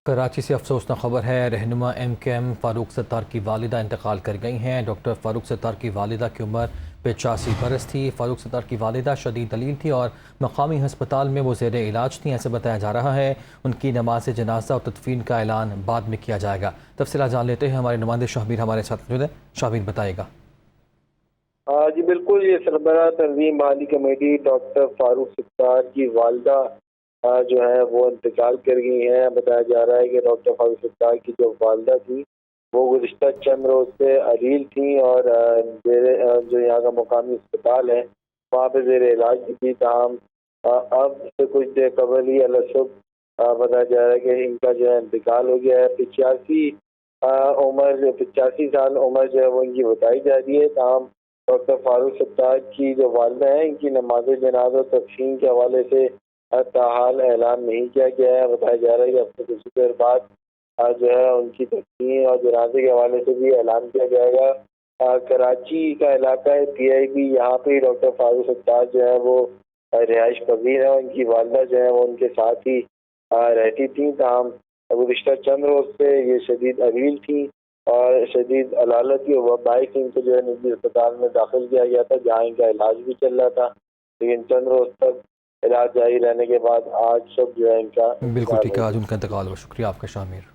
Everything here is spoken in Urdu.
کراچی سے افسوسناک خبر ہے، رہنما ایم کے ایم فاروق ستار کی والدہ انتقال کر گئی ہیں۔ ڈاکٹر فاروق ستار کی والدہ کی عمر 85 برس تھی۔ فاروق ستار کی والدہ شدید دلیل تھی اور مقامی ہسپتال میں وہ زیر علاج تھیں، ایسے بتایا جا رہا ہے۔ ان کی نماز جنازہ اور تدفین کا اعلان بعد میں کیا جائے گا۔ تفصیلات جان لیتے ہیں، ہمارے نمائندے شاہبیر ہمارے ساتھ موجود ہیں۔ شاہبیر بتائے گا۔ جی بالکل، یہ سربراہ تنظیم مالی کمیٹی ڈاکٹر فاروق ستار کی والدہ جو ہے وہ انتقال کر گئی ہیں۔ بتایا جا رہا ہے کہ ڈاکٹر فاروق ستار کی جو والدہ تھی وہ گزشتہ چند روز سے علیل تھیں اور جو یہاں کا مقامی اسپتال ہے وہاں پہ زیر علاج تھی، تاہم اب سے کچھ دیر قبل ہی صبح بتایا جا رہا ہے کہ ان کا جو ہے انتقال ہو گیا ہے۔ 85 سال عمر جو ہے وہ ان کی بتائی جا رہی ہے، تاہم ڈاکٹر فاروق ستار کی جو والدہ ہیں ان کی نماز جنازہ اور تدفین کے حوالے سے تاحال اعلان نہیں کیا گیا ہے۔ بتایا جا رہا ہے کہ اب سے کچھ دیر بعد جو ہے ان کی تدفین اور جنازے کے حوالے سے بھی اعلان کیا جائے گا۔ کراچی کا علاقہ ہے PIB، یہاں پہ ڈاکٹر فاروق ستار جو ہے وہ رہائش پذیر ہے۔ ان کی والدہ جو ہے وہ ان کے ساتھ ہی رہتی تھیں، تاہم گزشتہ چند روز سے یہ شدید علیل تھیں اور شدید علالت کی وبائی سے ان کو جو ہے نجی اسپتال میں داخل کیا گیا تھا، جہاں ان کا علاج بھی چل رہا تھا، لیکن چند روز تک علاج جاری رہنے کے بعد آج صبح جو ہے ان کا بالکل انتقال ٹھیک ہو ہے، گیا۔ آج ان کا انتقال ہوا۔ شکریہ آپ کا شاہبیر۔